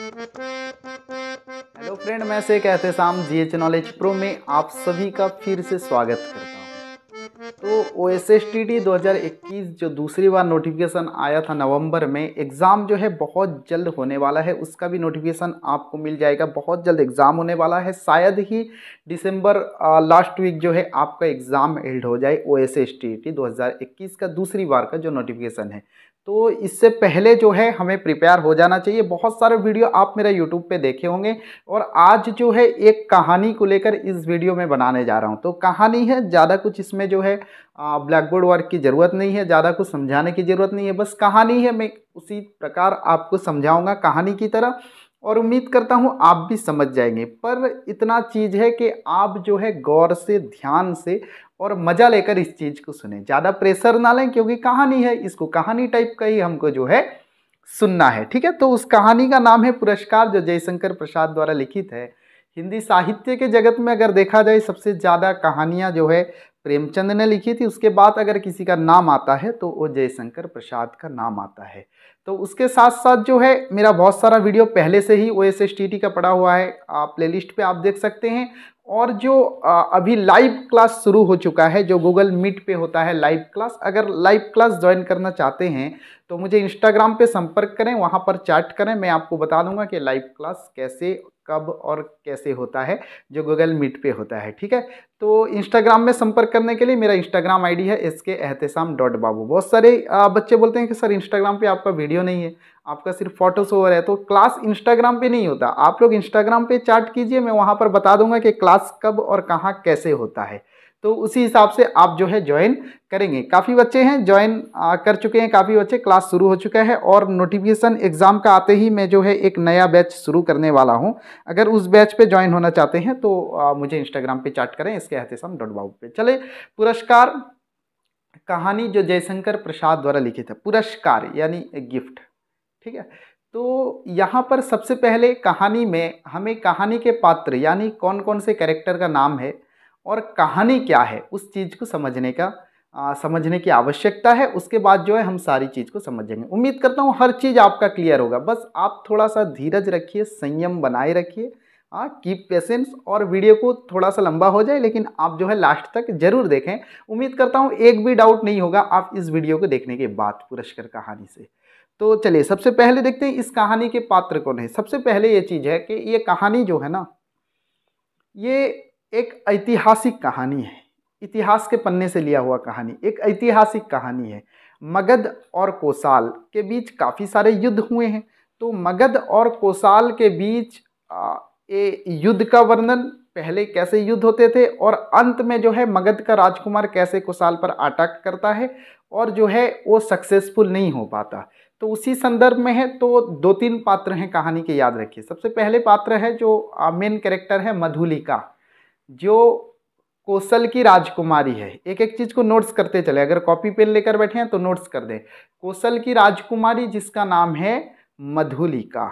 Hello friend, मैं से कहते शाम जीएच नॉलेज प्रो में आप सभी का फिर से स्वागत करता हूं। तो OSSTT 2021 जो दूसरी बार नोटिफिकेशन आया था नवंबर में, एग्ज़ाम जो है बहुत जल्द होने वाला है। उसका भी नोटिफिकेशन आपको मिल जाएगा। बहुत जल्द एग्ज़ाम होने वाला है। शायद ही दिसंबर लास्ट वीक जो है आपका एग्ज़ाम एल्ड हो जाए। OSSTT 2021 का दूसरी बार का जो नोटिफिकेशन है, तो इससे पहले जो है हमें प्रिपेयर हो जाना चाहिए। बहुत सारे वीडियो आप मेरा यूट्यूब पे देखे होंगे और आज जो है एक कहानी को लेकर इस वीडियो में बनाने जा रहा हूँ। तो कहानी है, ज़्यादा कुछ इसमें जो है ब्लैक बोर्ड वर्क की ज़रूरत नहीं है, ज़्यादा कुछ समझाने की ज़रूरत नहीं है। बस कहानी है, मैं उसी प्रकार आपको समझाऊंगा कहानी की तरह, और उम्मीद करता हूँ आप भी समझ जाएंगे। पर इतना चीज़ है कि आप जो है गौर से, ध्यान से और मज़ा लेकर इस चीज़ को सुने। ज़्यादा प्रेशर ना लें, क्योंकि कहानी है, इसको कहानी टाइप का ही हमको जो है सुनना है। ठीक है, तो उस कहानी का नाम है पुरस्कार, जो जयशंकर प्रसाद द्वारा लिखित है। हिंदी साहित्य के जगत में अगर देखा जाए, सबसे ज़्यादा कहानियाँ जो है प्रेमचंद ने लिखी थी। उसके बाद अगर किसी का नाम आता है तो वो जयशंकर प्रसाद का नाम आता है। तो उसके साथ साथ जो है मेरा बहुत सारा वीडियो पहले से ही OSSTT का पड़ा हुआ है, आप प्लेलिस्ट पे आप देख सकते हैं। और जो अभी लाइव क्लास शुरू हो चुका है, जो गूगल मीट पे होता है लाइव क्लास, अगर लाइव क्लास ज्वाइन करना चाहते हैं तो मुझे इंस्टाग्राम पे संपर्क करें, वहाँ पर चैट करें। मैं आपको बता दूंगा कि लाइव क्लास कैसे, कब और कैसे होता है, जो गूगल मीट पे होता है। ठीक है, तो इंस्टाग्राम में संपर्क करने के लिए मेरा इंस्टाग्राम आईडी है SKEhtesham.babu। बहुत सारे बच्चे बोलते हैं कि सर इंस्टाग्राम पे आपका वीडियो नहीं है, आपका सिर्फ फोटो शो हो रहा है। तो क्लास इंस्टाग्राम पे नहीं होता, आप लोग इंस्टाग्राम पे चैट कीजिए, मैं वहाँ पर बता दूंगा कि क्लास कब और कहाँ कैसे होता है। तो उसी हिसाब से आप जो है ज्वाइन करेंगे। काफ़ी बच्चे हैं ज्वाइन कर चुके हैं, काफ़ी बच्चे, क्लास शुरू हो चुका है। और नोटिफिकेशन एग्ज़ाम का आते ही मैं जो है एक नया बैच शुरू करने वाला हूं। अगर उस बैच पे ज्वाइन होना चाहते हैं तो मुझे इंस्टाग्राम पे चैट करें, SKEhtesham.babu पे। चले, पुरस्कार कहानी जो जयशंकर प्रसाद द्वारा लिखित है, पुरस्कार यानी गिफ्ट। ठीक है, तो यहाँ पर सबसे पहले कहानी में हमें कहानी के पात्र यानी कौन कौन से कैरेक्टर का नाम है और कहानी क्या है, उस चीज़ को समझने की आवश्यकता है। उसके बाद जो है हम सारी चीज़ को समझेंगे। उम्मीद करता हूँ हर चीज़ आपका क्लियर होगा। बस आप थोड़ा सा धीरज रखिए, संयम बनाए रखिए, कीप पेशेंस। और वीडियो को थोड़ा सा लंबा हो जाए, लेकिन आप जो है लास्ट तक जरूर देखें। उम्मीद करता हूँ एक भी डाउट नहीं होगा आप इस वीडियो को देखने के बाद पुरस्कार कहानी से। तो चलिए सबसे पहले देखते हैं इस कहानी के पात्र कौन है। सबसे पहले ये चीज़ है कि ये कहानी जो है ना, ये एक ऐतिहासिक कहानी है। इतिहास के पन्ने से लिया हुआ कहानी, एक ऐतिहासिक कहानी है। मगध और कोसाल के बीच काफ़ी सारे युद्ध हुए हैं। तो मगध और कोसाल के बीच ये युद्ध का वर्णन, पहले कैसे युद्ध होते थे और अंत में जो है मगध का राजकुमार कैसे कोसाल पर अटैक करता है और जो है वो सक्सेसफुल नहीं हो पाता, तो उसी संदर्भ में है। तो दो तीन पात्र हैं कहानी के, याद रखिए। सबसे पहले पात्र है जो मेन कैरेक्टर है मधुलिका, जो कौशल की राजकुमारी है। एक एक चीज को नोट्स करते चले, अगर कॉपी पेन लेकर बैठे हैं तो नोट्स कर दें। कौशल की राजकुमारी जिसका नाम है मधुलिका,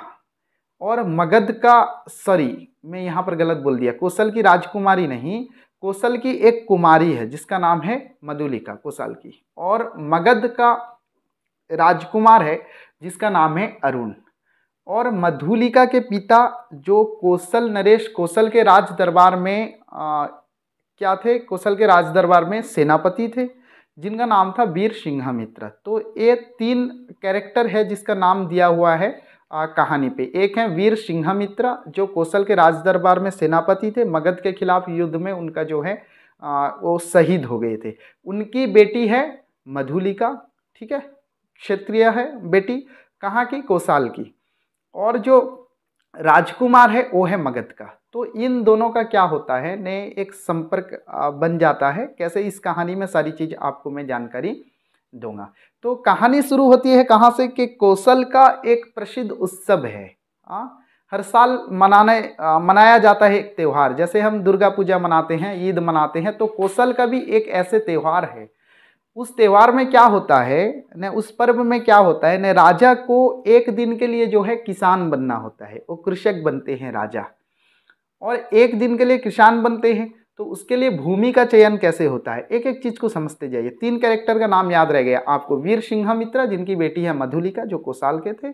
और मगध का, सॉरी मैं यहाँ पर गलत बोल दिया, कौशल की राजकुमारी नहीं, कौशल की एक कुमारी है जिसका नाम है मधुलिका, कौशल की। और मगध का राजकुमार है जिसका नाम है अरुण। और मधुलिका के पिता जो कौशल नरेश, कौशल के राज दरबार में क्या थे, कौशल के राज दरबार में सेनापति थे, जिनका नाम था वीर सिंघामित्र। तो ये तीन कैरेक्टर है जिसका नाम दिया हुआ है कहानी पे। एक है वीर सिंघामित्र जो कौशल के राज दरबार में सेनापति थे, मगध के खिलाफ युद्ध में उनका जो है वो शहीद हो गए थे। उनकी बेटी है मधुलिका, ठीक है, क्षत्रिय है बेटी, कहाँ की, कौशल की। और जो राजकुमार है वो है मगध का। तो इन दोनों का क्या होता है ने एक संपर्क बन जाता है। कैसे, इस कहानी में सारी चीज आपको मैं जानकारी दूंगा। तो कहानी शुरू होती है कहाँ से कि कौशल का एक प्रसिद्ध उत्सव है। हर साल मनाया जाता है एक त्यौहार। जैसे हम दुर्गा पूजा मनाते हैं, ईद मनाते हैं, तो कौशल का भी एक ऐसे त्यौहार है। उस त्यौहार में क्या होता है न, उस पर्व में क्या होता है न, राजा को एक दिन के लिए जो है किसान बनना होता है। वो कृषक बनते हैं राजा, और एक दिन के लिए किसान बनते हैं। तो उसके लिए भूमि का चयन कैसे होता है, एक एक चीज को समझते जाइए। तीन कैरेक्टर का नाम याद रह गया आपको, वीर सिंघामित्र जिनकी बेटी है मधुलिका जो कौशल के थे,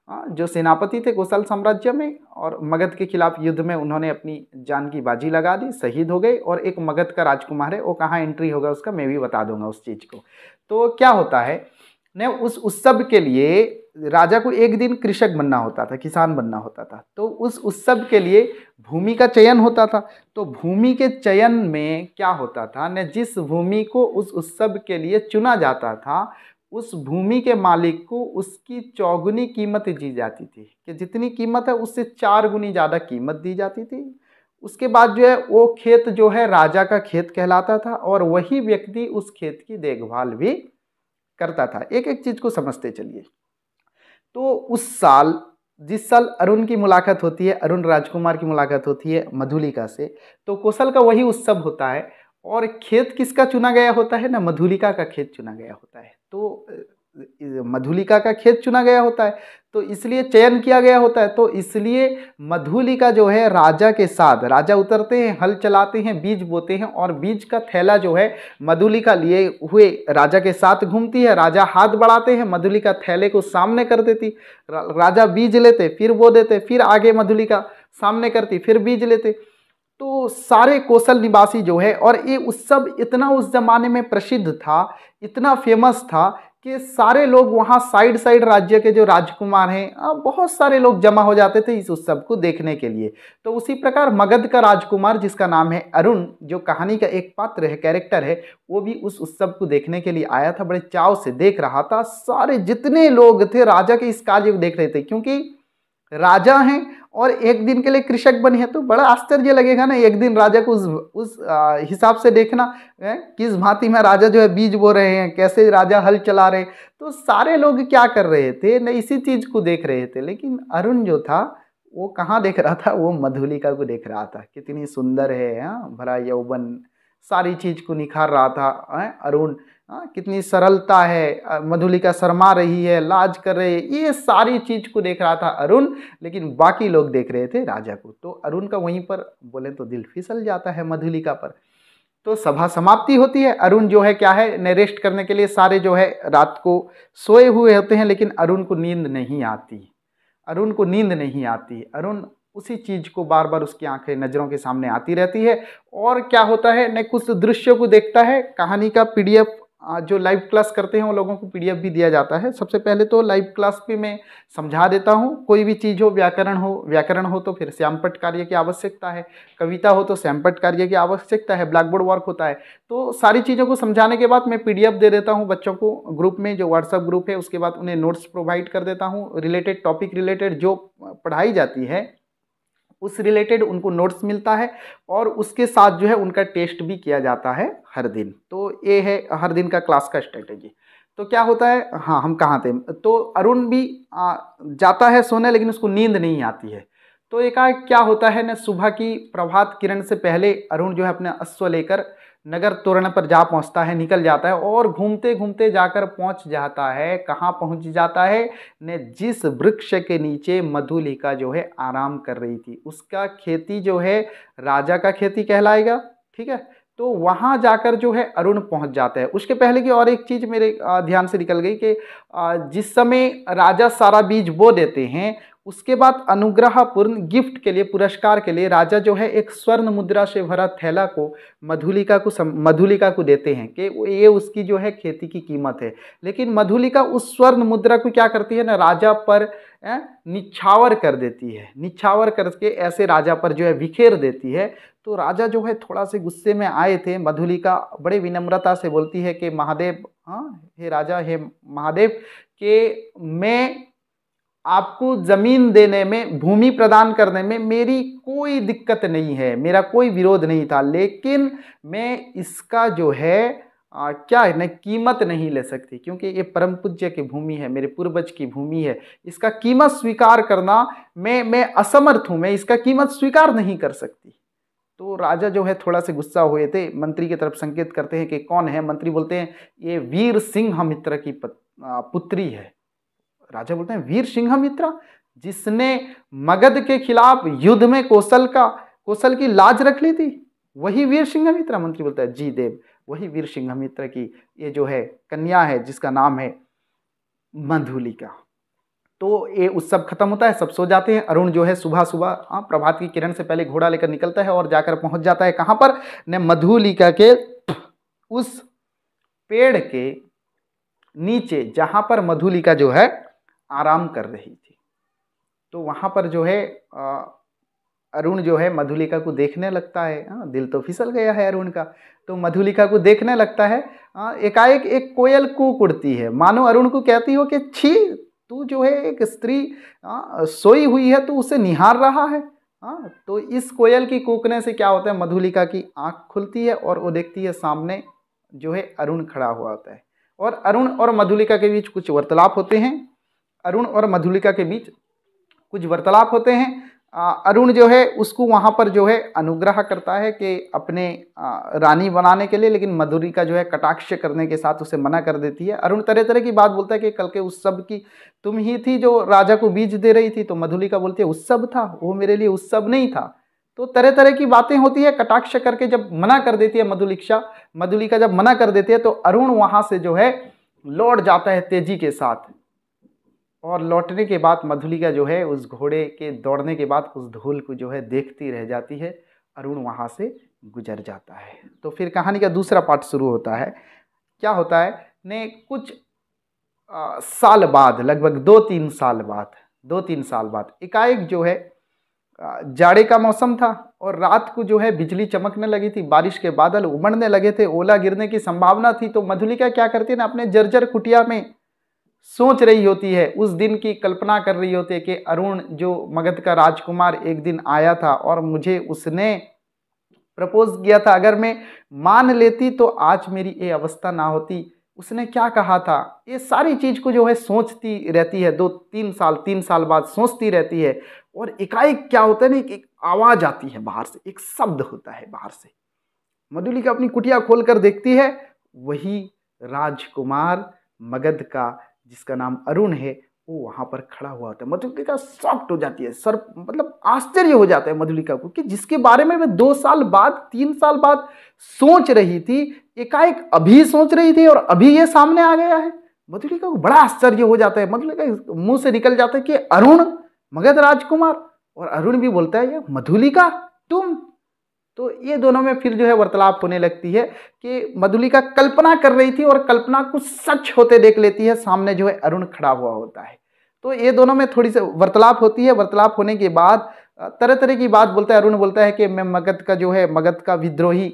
जो सेनापति थे कोसल साम्राज्य में, और मगध के खिलाफ युद्ध में उन्होंने अपनी जान की बाजी लगा दी, शहीद हो गए। और एक मगध का राजकुमार है, वो कहाँ एंट्री होगा उसका मैं भी बता दूंगा उस चीज़ को। तो क्या होता है ने उस उत्सव के लिए राजा को एक दिन कृषक बनना होता था, किसान बनना होता था। तो उस उत्सव के लिए भूमि का चयन होता था। तो भूमि के चयन में क्या होता था ने, जिस भूमि को उस उत्सव के लिए चुना जाता था उस भूमि के मालिक को उसकी चौगुनी कीमत दी जाती थी, कि जितनी कीमत है उससे 4 गुनी ज़्यादा कीमत दी जाती थी। उसके बाद जो है वो खेत जो है राजा का खेत कहलाता था, और वही व्यक्ति उस खेत की देखभाल भी करता था। एक एक चीज़ को समझते चलिए। तो उस साल, जिस साल अरुण की मुलाकात होती है, अरुण राजकुमार की मुलाकात होती है मधुलिका से, तो कौशल का वही उत्सव होता है। और खेत किसका चुना गया होता है ना, मधुलिका का खेत चुना गया होता है। तो मधुलिका का खेत चुना गया होता है, तो इसलिए चयन किया गया होता है। तो इसलिए मधुलिका जो है राजा के साथ, राजा उतरते हैं, हल चलाते हैं, बीज बोते हैं, और बीज का थैला जो है मधुलिका लिए हुए राजा के साथ घूमती है। राजा हाथ बढ़ाते हैं, मधुलिका थैले को सामने कर देती। राजा बीज लेते, फिर बो देते, फिर आगे मधुलिका सामने करती, फिर बीज लेते। तो सारे कौशल निवासी जो है, और ये उत्सव इतना उस जमाने में प्रसिद्ध था, इतना फेमस था कि सारे लोग वहाँ साइड साइड राज्य के जो राजकुमार हैं, बहुत सारे लोग जमा हो जाते थे इस उत्सव को देखने के लिए। तो उसी प्रकार मगध का राजकुमार जिसका नाम है अरुण, जो कहानी का एक पात्र है, कैरेक्टर है, वो भी उस उत्सव को देखने के लिए आया था, बड़े चाव से देख रहा था। सारे जितने लोग थे राजा के इस कार्य को देख रहे थे, क्योंकि राजा हैं और एक दिन के लिए कृषक बने हैं, तो बड़ा आश्चर्य लगेगा ना एक दिन राजा को उस हिसाब से देखना, किस भांति में राजा जो है बीज बो रहे हैं, कैसे राजा हल चला रहे हैं। तो सारे लोग क्या कर रहे थे न, इसी चीज को देख रहे थे। लेकिन अरुण जो था वो कहाँ देख रहा था, वो मधुलिका को देख रहा था, कितनी सुंदर है, भरा यौवन, सारी चीज को निखार रहा था अरुण। कितनी सरलता है, मधुलिका शर्मा रही है, लाज कर रही है, ये सारी चीज को देख रहा था अरुण। लेकिन बाकी लोग देख रहे थे राजा को। तो अरुण का वहीं पर बोले तो दिल फिसल जाता है मधुलिका पर। तो सभा समाप्ति होती है। अरुण जो है क्या है ने, रेस्ट करने के लिए सारे जो है रात को सोए हुए होते हैं, लेकिन अरुण को नींद नहीं आती। अरुण को नींद नहीं आती। अरुण उसी चीज को बार बार उसकी आंखें नजरों के सामने आती रहती है। और क्या होता है ने, कुछ दृश्यों को देखता है। कहानी का पीडीएफ जो लाइव क्लास करते हैं उन लोगों को पीडीएफ भी दिया जाता है। सबसे पहले तो लाइव क्लास पे मैं समझा देता हूँ, कोई भी चीज़ हो, व्याकरण हो तो फिर श्यामपट्ट कार्य की आवश्यकता है, कविता हो तो श्यामपट्ट कार्य की आवश्यकता है, ब्लैक बोर्ड वर्क होता है। तो सारी चीज़ों को समझाने के बाद मैं पीडीएफ दे देता हूँ बच्चों को ग्रुप में, जो व्हाट्सएप ग्रुप है। उसके बाद उन्हें नोट्स प्रोवाइड कर देता हूँ, रिलेटेड टॉपिक रिलेटेड जो पढ़ाई जाती है उस रिलेटेड उनको नोट्स मिलता है, और उसके साथ जो है उनका टेस्ट भी किया जाता है हर दिन। तो ये है हर दिन का क्लास का स्ट्रेटेजी। तो क्या होता है, हाँ हम कहाँ थे, तो अरुण भी जाता है सोने, लेकिन उसको नींद नहीं आती है। तो एकाएक क्या होता है ना, सुबह की प्रभात किरण से पहले अरुण जो है अपने अश्व लेकर नगर तोरण पर जा पहुंचता है, निकल जाता है, और घूमते घूमते जाकर पहुंच जाता है, कहाँ पहुंच जाता है ने, जिस वृक्ष के नीचे मधुलिका जो है आराम कर रही थी। उसका खेती जो है राजा का खेती कहलाएगा, ठीक है। तो वहां जाकर जो है अरुण पहुंच जाता है। उसके पहले की और एक चीज मेरे ध्यान से निकल गई कि जिस समय राजा सारा बीज बो देते हैं, उसके बाद अनुग्रहपूर्ण गिफ्ट के लिए, पुरस्कार के लिए राजा जो है एक स्वर्ण मुद्रा से भरा थैला को मधुलिका को देते हैं कि ये उसकी जो है खेती की कीमत है। लेकिन मधुलिका उस स्वर्ण मुद्रा को क्या करती है ना, राजा पर निछावर कर देती है, निछावर करके ऐसे राजा पर जो है बिखेर देती है। तो राजा जो है थोड़ा से गुस्से में आए थे। मधुलिका बड़े विनम्रता से बोलती है कि महादेव, हे राजा, हे महादेव, कि मैं आपको जमीन देने में, भूमि प्रदान करने में मेरी कोई दिक्कत नहीं है, मेरा कोई विरोध नहीं था, लेकिन मैं इसका जो है क्या है ना, कीमत नहीं ले सकती, क्योंकि ये परम पूज्य की भूमि है, मेरे पूर्वज की भूमि है। इसका कीमत स्वीकार करना मैं असमर्थ हूं, मैं इसका कीमत स्वीकार नहीं कर सकती। तो राजा जो है थोड़ा से गुस्सा हुए थे, मंत्री की तरफ संकेत करते हैं कि कौन है। मंत्री बोलते हैं ये वीर सिंघमित्र की पुत्री है। राजा बोलते हैं वीर सिंघमित्रा, जिसने मगध के खिलाफ युद्ध में कौशल की लाज रख ली थी, वही वीर सिंघमित्रा। मंत्री बोलता है जी देव, वही वीर सिंघमित्र की ये जो है कन्या है, जिसका नाम है मधुलिका। तो ये उत्सव खत्म होता है, सब सो जाते हैं। अरुण जो है सुबह सुबह प्रभात की किरण से पहले घोड़ा लेकर निकलता है और जाकर पहुंच जाता है कहाँ पर, ने मधुलिका के उस पेड़ के नीचे जहां पर मधुलिका जो है आराम कर रही थी। तो वहां पर जो है अरुण जो है मधुलिका को देखने लगता है। दिल तो फिसल गया है अरुण का। तो मधुलिका को देखने लगता है। एकाएक एक कोयल कूक उड़ती है, मानो अरुण को कहती हो कि छी, तू जो है एक स्त्री सोई हुई है, तू उसे निहार रहा है। तो इस कोयल की कूकने से क्या होता है, मधुलिका की आंख खुलती है और वो देखती है सामने जो है अरुण खड़ा हुआ होता है। और अरुण और मधुलिका के बीच कुछ वार्तालाप होते हैं। अरुण और मधुलिका के बीच कुछ वार्तालाप होते हैं। अरुण जो है उसको वहाँ पर जो है अनुग्रह करता है कि अपने रानी बनाने के लिए, लेकिन मधुलिका जो है कटाक्ष करने के साथ उसे मना कर देती है। अरुण तरह तरह की बात बोलता है कि कल के उत्सव की तुम ही थी जो राजा को बीज दे रही थी। तो मधुलिका बोलती है उत्सव था, वो मेरे लिए उत्सव नहीं था। तो तरह तरह की बातें होती है। कटाक्ष करके जब मना कर देती है मधुलिका जब मना कर देती है तो अरुण वहाँ से जो है लौट जाता है तेजी के साथ। और लौटने के बाद मधुलिका जो है उस घोड़े के दौड़ने के बाद उस धूल को जो है देखती रह जाती है। अरुण वहाँ से गुजर जाता है। तो फिर कहानी का दूसरा पार्ट शुरू होता है। क्या होता है ने कुछ साल बाद, लगभग 2-3 साल बाद एकाएक जो है जाड़े का मौसम था और रात को जो है बिजली चमकने लगी थी, बारिश के बादल उमड़ने लगे थे, ओला गिरने की संभावना थी। तो मधुलिका क्या करती है ना, अपने जर्जर कुटिया में सोच रही होती है, उस दिन की कल्पना कर रही होती है कि अरुण जो मगध का राजकुमार एक दिन आया था और मुझे उसने प्रपोज किया था, अगर मैं मान लेती तो आज मेरी ये अवस्था ना होती। उसने क्या कहा था, ये सारी चीज को जो है सोचती रहती है। 3 साल बाद सोचती रहती है। और एकाएक क्या होता है ना, एक आवाज आती है बाहर से, एक शब्द होता है बाहर से। मधुलिका अपनी कुटिया खोलकर देखती है, वही राजकुमार मगध का जिसका नाम अरुण है वो वहां पर खड़ा हुआ होता है। मधुलिका शॉक्ड हो जाती है, सर मतलब आश्चर्य हो जाता है मधुलिका को कि जिसके बारे में मैं 2 साल बाद 3 साल बाद सोच रही थी, एकाएक अभी सोच रही थी और अभी ये सामने आ गया है। मधुलिका को बड़ा आश्चर्य हो जाता है। मधुलिका मुंह से निकल जाता है कि अरुण मगध राजकुमार। और अरुण भी बोलता है ये मधुलिका तुम। तो ये दोनों में फिर जो है वार्तालाप होने लगती है कि मधुलिका कल्पना कर रही थी और कल्पना को सच होते देख लेती है, सामने जो है अरुण खड़ा हुआ होता है। तो ये दोनों में थोड़ी सी वार्तालाप होती है। वार्तालाप होने के बाद तरह तरह की बात बोलता है। अरुण बोलता है कि मैं मगध का जो है मगध का विद्रोही,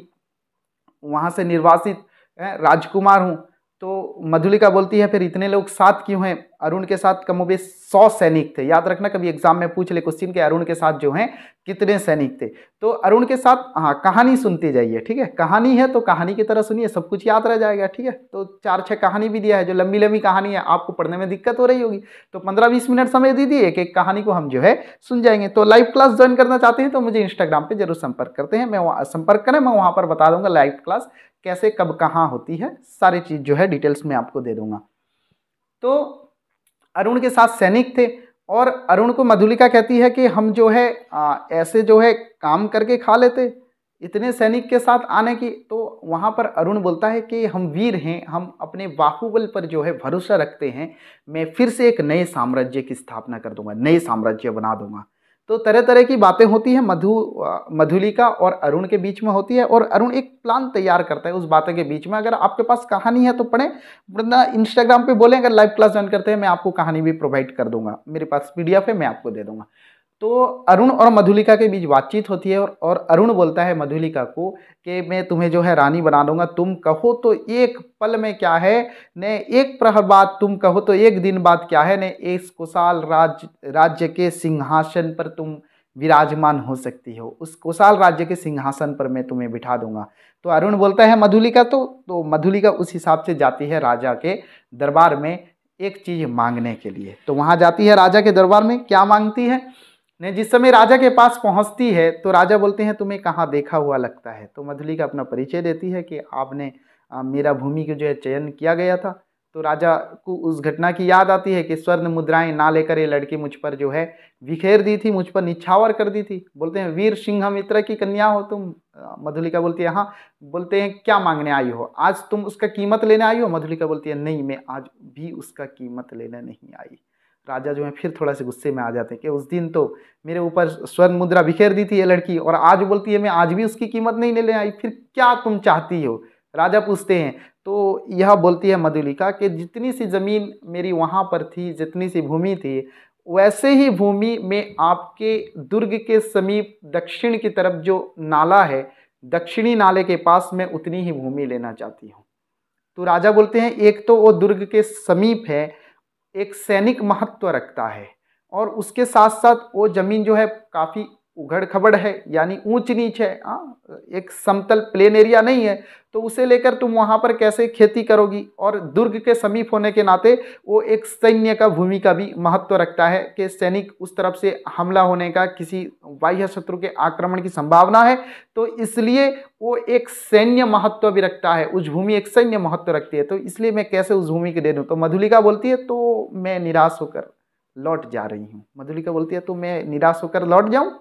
वहां से निर्वासित राजकुमार हूँ। तो मधुलिका बोलती है फिर इतने लोग साथ क्यों हैं। अरुण के साथ कमोबेश 100 सैनिक थे। याद रखना कभी एग्जाम में पूछ ले क्वेश्चन के अरुण के साथ जो हैं कितने सैनिक थे। तो अरुण के साथ कहानी सुनते जाइए, ठीक है। कहानी है तो कहानी की तरह सुनिए, सब कुछ याद रह जाएगा, ठीक है। तो 4-6 कहानी भी दिया है, जो लंबी लंबी कहानी है आपको पढ़ने में दिक्कत हो रही होगी तो 15-20 मिनट समय दीजिए, एक एक कहानी को हम जो है सुन जाएंगे। तो लाइव क्लास ज्वाइन करना चाहते हैं तो मुझे इंस्टाग्राम पर जरूर संपर्क करते हैं, मैं संपर्क करें, मैं वहाँ पर बता दूंगा लाइव क्लास कैसे कब कहाँ होती है, सारी चीज जो है डिटेल्स में आपको दे दूंगा। तो अरुण के साथ सैनिक थे और अरुण को मधुलिका कहती है कि हम जो है ऐसे जो है काम करके खा लेते इतने सैनिक के साथ आने की। तो वहाँ पर अरुण बोलता है कि हम वीर हैं, हम अपने बाहुबल पर जो है भरोसा रखते हैं, मैं फिर से एक नए साम्राज्य की स्थापना कर दूंगा, नए साम्राज्य बना दूंगा। तो तरह तरह की बातें होती हैं मधुलिका और अरुण के बीच में होती है और अरुण एक प्लान तैयार करता है उस बातें के बीच में। अगर आपके पास कहानी है तो पढ़ें, वरना इंस्टाग्राम पे बोलें अगर लाइव क्लास ज्वाइन करते हैं मैं आपको कहानी भी प्रोवाइड कर दूंगा, मेरे पास PDF है मैं आपको दे दूंगा। तो अरुण और मधुलिका के बीच बातचीत होती है और अरुण बोलता है मधुलिका को कि मैं तुम्हें जो है रानी बना दूंगा, तुम कहो तो एक पल में क्या है ने, एक प्रहर बाद तुम कहो तो एक दिन बाद क्या है ने, एक कुशाल राज्य के सिंहासन पर तुम विराजमान हो सकती हो, उस कुशाल राज्य के सिंहासन पर मैं तुम्हें बिठा दूंगा। तो अरुण बोलता है मधुलिका तो मधुलिका उस हिसाब से जाती है राजा के दरबार में एक चीज मांगने के लिए। तो वहां जाती है राजा के दरबार में, क्या मांगती है ने, जिस समय राजा के पास पहुंचती है तो राजा बोलते हैं तुम्हें कहाँ देखा हुआ लगता है। तो मधुलिका अपना परिचय देती है कि आपने मेरा भूमि को जो है चयन किया गया था। तो राजा को उस घटना की याद आती है कि स्वर्ण मुद्राएं ना लेकर ये लड़की मुझ पर जो है बिखेर दी थी, मुझ पर निछावर कर दी थी। बोलते हैं वीर सिंह मित्र की कन्या हो तुम। मधुलिका बोलती है हाँ। बोलते हैं क्या मांगने आई हो, आज तुम उसका कीमत लेने आई हो। मधुलिका बोलती है नहीं, मैं आज भी उसका कीमत लेने नहीं आई। राजा जो है फिर थोड़ा से गुस्से में आ जाते हैं कि उस दिन तो मेरे ऊपर स्वर्ण मुद्रा बिखेर दी थी ये लड़की, और आज बोलती है मैं आज भी उसकी कीमत नहीं लेने आई, फिर क्या तुम चाहती हो? राजा पूछते हैं। तो यह बोलती है मधुलिका कि जितनी सी ज़मीन मेरी वहाँ पर थी, जितनी सी भूमि थी, वैसे ही भूमि में आपके दुर्ग के समीप दक्षिण की तरफ जो नाला है, दक्षिणी नाले के पास मैं उतनी ही भूमि लेना चाहती हूँ। तो राजा बोलते हैं एक तो वो दुर्ग के समीप है, एक सैनिक महत्व रखता है, और उसके साथ साथ वो जमीन जो है काफ़ी उघड़ खबड़ है, यानी ऊंच नीच है, एक समतल प्लेन एरिया नहीं है, तो उसे लेकर तुम वहां पर कैसे खेती करोगी? और दुर्ग के समीप होने के नाते वो एक सैन्य का भूमि का भी महत्व रखता है कि सैनिक उस तरफ से हमला होने का, किसी बाह्य शत्रु के आक्रमण की संभावना है, तो इसलिए वो एक सैन्य महत्व भी रखता है, उस भूमि एक सैन्य महत्व रखती है, तो इसलिए मैं कैसे उस भूमि को दे दूं? तो मधुलिका बोलती है तो मैं निराश होकर लौट जा रही हूँ। मधुलिका बोलती है तो मैं निराश होकर लौट जाऊं?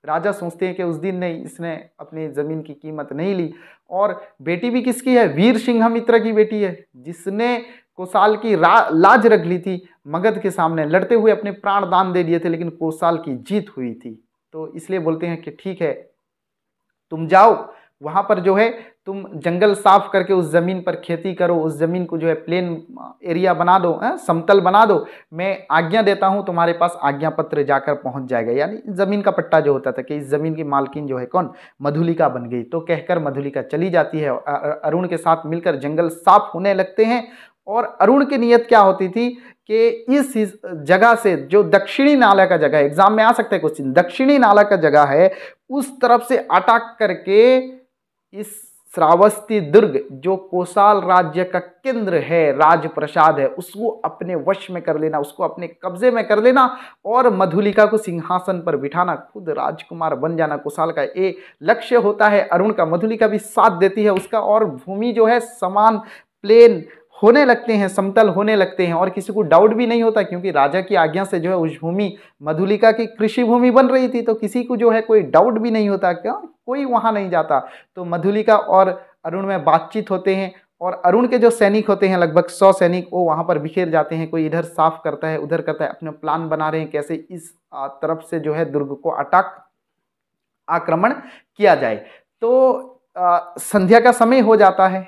राजा सोचते हैं कि उस दिन नहीं, इसने अपनी जमीन की कीमत नहीं ली, और बेटी भी किसकी है? वीर सिंघमित्र की बेटी है, जिसने कौसाल की लाज रख ली थी, मगध के सामने लड़ते हुए अपने प्राण दान दे दिए थे, लेकिन कौसाल की जीत हुई थी। तो इसलिए बोलते हैं कि ठीक है, तुम जाओ, वहां पर जो है तुम जंगल साफ करके उस जमीन पर खेती करो, उस जमीन को जो है प्लेन एरिया बना दो, समतल बना दो, मैं आज्ञा देता हूं, तुम्हारे पास आज्ञा पत्र जाकर पहुंच जाएगा। यानी जमीन का पट्टा जो होता था कि इस जमीन की मालकिन जो है कौन? मधुलिका बन गई। तो कहकर मधुलिका चली जाती है, अरुण के साथ मिलकर जंगल साफ होने लगते हैं। और अरुण की नीयत क्या होती थी कि इस जगह से, जो दक्षिणी नाला का जगह है, एग्जाम में आ सकता है क्वेश्चन, दक्षिणी नाला का जगह है, उस तरफ से अटैक करके इस श्रावस्ती दुर्ग जो कोसाल राज्य का केंद्र है, राजप्रसाद है, उसको अपने वश में कर लेना, उसको अपने कब्जे में कर लेना, और मधुलिका को सिंहासन पर बिठाना, खुद राजकुमार बन जाना कोसाल का ये लक्ष्य होता है अरुण का। मधुलिका भी साथ देती है उसका, और भूमि जो है समान प्लेन होने लगते हैं, समतल होने लगते हैं, और किसी को डाउट भी नहीं होता, क्योंकि राजा की आज्ञा से जो है उस भूमि मधुलिका की कृषि भूमि बन रही थी, तो किसी को जो है कोई डाउट भी नहीं होता, क्या कोई वहां नहीं जाता। तो मधुलिका और अरुण में बातचीत होते हैं, और अरुण के जो सैनिक होते हैं लगभग 100 सैनिक, वो वहां पर बिखेर जाते हैं, कोई इधर साफ करता है, उधर करता है, अपने प्लान बना रहे हैं कैसे इस तरफ से जो है दुर्ग को अटैक आक्रमण किया जाए। तो संध्या का समय हो जाता है,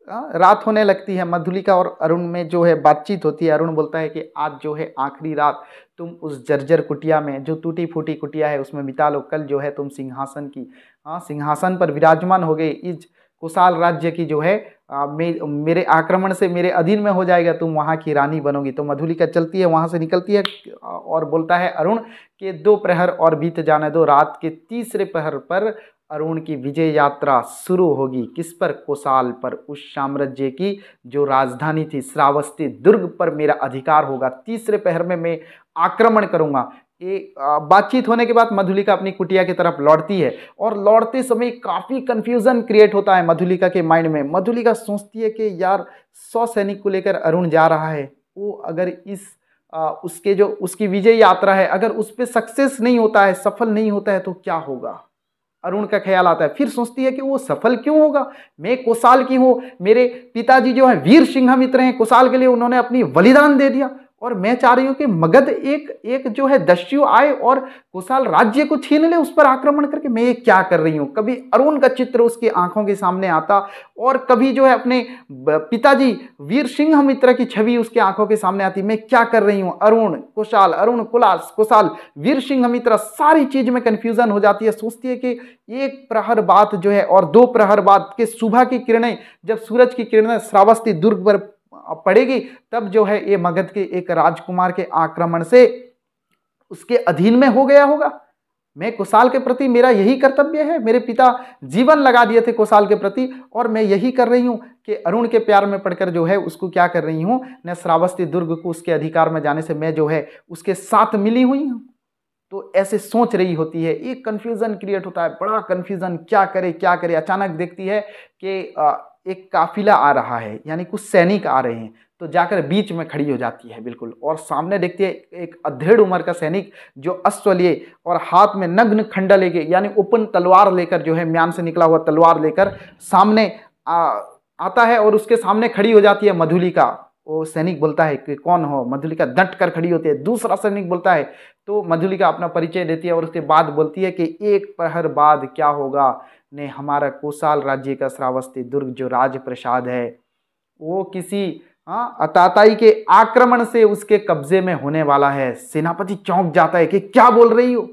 रात होने लगती है, मधुलिका और अरुण में जो है बातचीत होती है। अरुण बोलता है कि आज जो है आखिरी रात तुम उस जर्जर कुटिया में, जो टूटी फूटी कुटिया है, उसमें बिता लो, कल जो है तुम सिंहासन की सिंहासन पर विराजमान हो गए, इस कुशाल राज्य की जो है मेरे आक्रमण से मेरे अधीन में हो जाएगा, तुम वहाँ की रानी बनोगी। तो मधुलिका चलती है, वहाँ से निकलती है, और बोलता है अरुण कि 2 प्रहर और बीत जाने दो, रात के 3रे प्रहर पर अरुण की विजय यात्रा शुरू होगी। किस पर? कोसाल पर, उस साम्राज्य की जो राजधानी थी श्रावस्ती दुर्ग पर मेरा अधिकार होगा, 3रे प्रहर में मैं आक्रमण करूंगा। ये बातचीत होने के बाद मधुलिका अपनी कुटिया की तरफ लौटती है, और लौटते समय काफ़ी कंफ्यूजन क्रिएट होता है मधुलिका के माइंड में। मधुलिका सोचती है कि यार 100 सैनिक को लेकर अरुण जा रहा है, वो अगर इस उसके जो उसकी विजय यात्रा है, अगर उस पर सक्सेस नहीं होता है, सफल नहीं होता है, तो क्या होगा? अरुण का ख्याल आता है। फिर सोचती है कि वो सफल क्यों होगा, मैं कोसाल की हूँ, मेरे पिताजी जो है वीर सिंघमित्र हैं, कोसाल के लिए उन्होंने अपनी बलिदान दे दिया, और मैं चाह रही हूँ कि मगध एक जो है दस्यु आए और कोसाल राज्य को छीन ले, उस पर आक्रमण करके। मैं ये क्या कर रही हूँ? कभी अरुण का चित्र उसकी आंखों के सामने आता, और कभी जो है अपने पिताजी वीर सिंघमित्र की छवि उसके आंखों के सामने आती। मैं क्या कर रही हूँ? अरुण कोसाल, अरुण कोसाल, वीर सिंघमित्र, सारी चीज में कंफ्यूजन हो जाती है। सोचती है कि 1 प्रहर बाद जो है और 2 प्रहर बाद के सुबह की किरणें, जब सूरज की किरणें श्रावस्ती दुर्ग पर पड़ेगी, तब जो है ये मगध के एक राजकुमार के आक्रमण से उसके अधीन में हो गया होगा। मैं कोसाल के प्रति मेरा यही कर्तव्य है, मेरे पिता जीवन लगा दिए थे कोसाल के प्रति, और मैं यही कर रही हूं कि अरुण के प्यार में पड़कर जो है उसको क्या कर रही हूं, न श्रावस्ती दुर्ग को उसके अधिकार में जाने से मैं जो है उसके साथ मिली हुई हूं। तो ऐसे सोच रही होती है, एक कंफ्यूजन क्रिएट होता है, बड़ा कंफ्यूजन, क्या करे क्या करे। अचानक देखती है कि एक काफिला आ रहा है, यानी कुछ सैनिक आ रहे हैं, तो जाकर बीच में खड़ी हो जाती है बिल्कुल, और सामने देखती है एक अधेड़ उम्र का सैनिक जो अश्व लिए और हाथ में नग्न खंडा लेके, यानी ओपन तलवार लेकर, जो है म्यान से निकला हुआ तलवार लेकर सामने आता है, और उसके सामने खड़ी हो जाती है मधुलिका। वो सैनिक बोलता है कि कौन हो, मधुलिका डट कर खड़ी होती है। दूसरा सैनिक बोलता है तो मधुलिका अपना परिचय देती है और उसके बाद बोलती है कि एक प्रहर बाद क्या होगा ने हमारा कोसाल राज्य का श्रावस्ती दुर्ग जो राजप्रसाद है वो किसी अताताई के आक्रमण से उसके कब्जे में होने वाला है। सेनापति चौंक जाता है कि क्या बोल रही हो।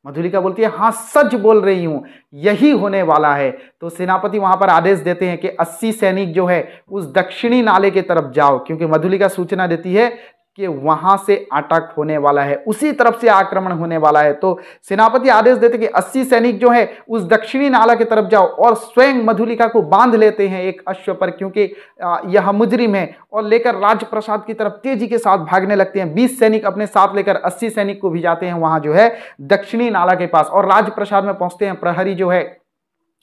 मधुलिका बोलती है हाँ सच बोल रही हूं, यही होने वाला है। तो सेनापति वहां पर आदेश देते हैं कि 80 सैनिक जो है उस दक्षिणी नाले की तरफ जाओ, क्योंकि मधुलिका सूचना देती है कि वहां से अटैक होने वाला है, उसी तरफ से आक्रमण होने वाला है। तो सेनापति आदेश देते कि 80 सैनिक जो है उस दक्षिणी नाला की तरफ जाओ और स्वयं मधुलिका को बांध लेते हैं एक अश्व पर, क्योंकि यह मुजरिम है, और लेकर राजप्रसाद की तरफ तेजी के साथ भागने लगते हैं। 20 सैनिक अपने साथ लेकर 80 सैनिक को भिजाते हैं वहां जो है दक्षिणी नाला के पास, और राजप्रसाद में पहुंचते हैं। प्रहरी जो है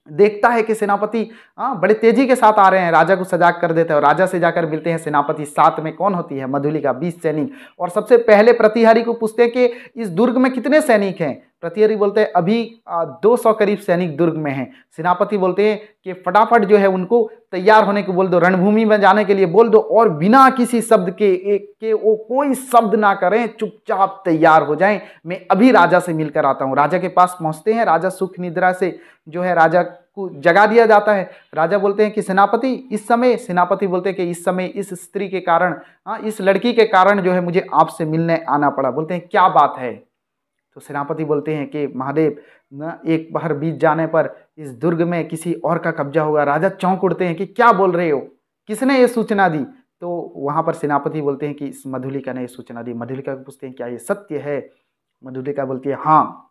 देखता है कि सेनापति बड़े तेजी के साथ आ रहे हैं, राजा को सजाग कर देता है और राजा से जाकर मिलते हैं सेनापति। साथ में कौन होती है? मधुलिका, 20 सैनिक। और सबसे पहले प्रतिहारी को पूछते हैं कि इस दुर्ग में कितने सैनिक हैं। प्रतिहारी बोलते हैं अभी 200 करीब सैनिक दुर्ग में हैं। सेनापति बोलते हैं कि फटाफट जो है उनको तैयार होने को बोल दो, रणभूमि में जाने के लिए बोल दो, और बिना किसी शब्द के वो कोई शब्द ना करें, चुपचाप तैयार हो जाएं, मैं अभी राजा से मिलकर आता हूं। राजा के पास पहुंचते हैं। राजा सुख निद्रा से जो है राजा को जगा दिया जाता है। राजा बोलते हैं कि सेनापति इस समय, सेनापति बोलते हैं कि इस समय इस स्त्री के कारण, इस लड़की के कारण जो है मुझे आपसे मिलने आना पड़ा। बोलते हैं क्या बात है? तो सेनापति बोलते हैं कि महादेव एक पहर बीत जाने पर इस दुर्ग में किसी और का कब्जा होगा। राजा चौंक उठते हैं कि क्या बोल रहे हो, किसने ये सूचना दी? तो वहां पर सेनापति बोलते हैं कि इस मधुलिका ने ये सूचना दी। मधुलिका को पूछते हैं क्या ये सत्य है? मधुलिका बोलती है हाँ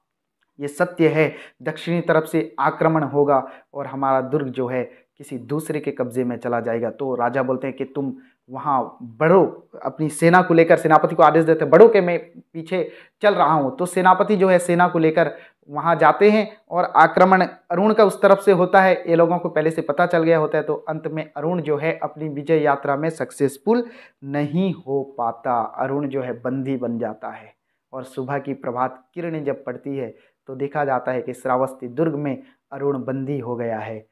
ये सत्य है, दक्षिणी तरफ से आक्रमण होगा और हमारा दुर्ग जो है किसी दूसरे के कब्जे में चला जाएगा। तो राजा बोलते हैं कि तुम वहाँ बढ़ो, अपनी सेना को लेकर। सेनापति को आदेश देते हैं बढ़ो के मैं पीछे चल रहा हूँ। तो सेनापति जो है सेना को लेकर वहाँ जाते हैं और आक्रमण अरुण का उस तरफ से होता है। ये लोगों को पहले से पता चल गया होता है। तो अंत में अरुण जो है अपनी विजय यात्रा में सक्सेसफुल नहीं हो पाता। अरुण जो है बंदी बन जाता है और सुबह की प्रभात किरणें जब पड़ती है तो देखा जाता है कि श्रावस्ती दुर्ग में अरुण बंदी हो गया है।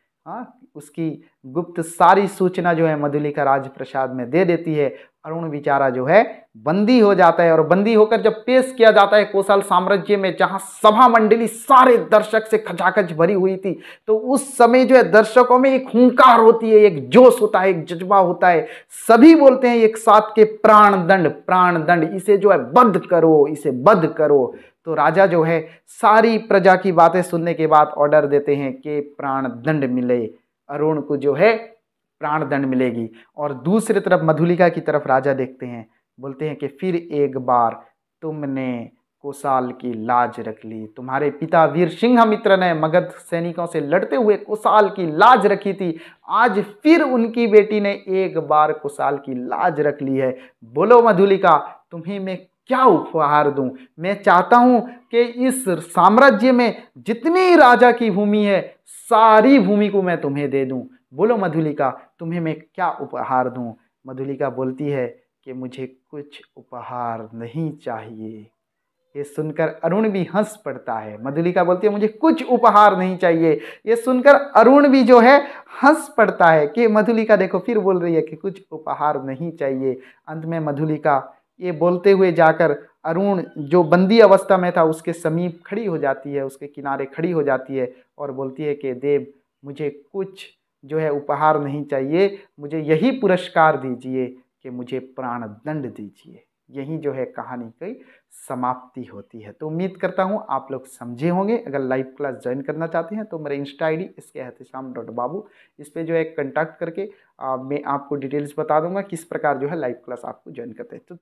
उसकी गुप्त सारी सूचना जो है मधुलिका राजप्रसाद में दे देती है। अरुण बेचारा जो है बंदी हो जाता है और बंदी होकर जब पेश किया जाता है कोसल साम्राज्य में, जहां सभा मंडली सारे दर्शक से खचाखच भरी हुई थी, तो उस समय जो है दर्शकों में एक हुंकार होती है, एक जोश होता है, एक जज्बा होता है। सभी बोलते हैं एक साथ के प्राण दंड, प्राण दंड, इसे जो है बंद करो, इसे बंद करो। तो राजा जो है सारी प्रजा की बातें सुनने के बाद ऑर्डर देते हैं कि प्राण दंड मिले, अरुण को जो है प्राण दंड मिलेगी। और दूसरी तरफ मधुलिका की तरफ राजा देखते हैं, बोलते हैं कि फिर एक बार तुमने कोसाल की लाज रख ली। तुम्हारे पिता वीर सिंघमित्र ने मगध सैनिकों से लड़ते हुए कोसाल की लाज रखी थी, आज फिर उनकी बेटी ने एक बार कोसाल की लाज रख ली है। बोलो मधुलिका, तुम्हें मैं क्या उपहार दूं? मैं चाहता हूं कि इस साम्राज्य में जितनी राजा की भूमि है सारी भूमि को मैं तुम्हें दे दूं। बोलो मधुलिका, तुम्हें मैं क्या उपहार दूं? मधुलिका बोलती है कि मुझे कुछ उपहार नहीं चाहिए। ये सुनकर अरुण भी हंस पड़ता है। मधुलिका बोलती है मुझे कुछ उपहार नहीं चाहिए। ये सुनकर अरुण भी जो है हंस पड़ता है कि मधुलिका देखो फिर बोल रही है कि कुछ उपहार नहीं चाहिए। अंत में मधुलिका ये बोलते हुए जाकर अरुण जो बंदी अवस्था में था उसके समीप खड़ी हो जाती है, उसके किनारे खड़ी हो जाती है और बोलती है कि देव मुझे कुछ जो है उपहार नहीं चाहिए, मुझे यही पुरस्कार दीजिए कि मुझे प्राण दंड दीजिए। यही जो है कहानी की समाप्ति होती है। तो उम्मीद करता हूँ आप लोग समझे होंगे। अगर लाइव क्लास ज्वाइन करना चाहते हैं तो मेरा इंस्टा ID SK_Ehtisam.Babu, इस पर जो है कंटैक्ट करके मैं आपको डिटेल्स बता दूंगा किस प्रकार जो है लाइव क्लास आपको ज्वाइन करते हैं। तो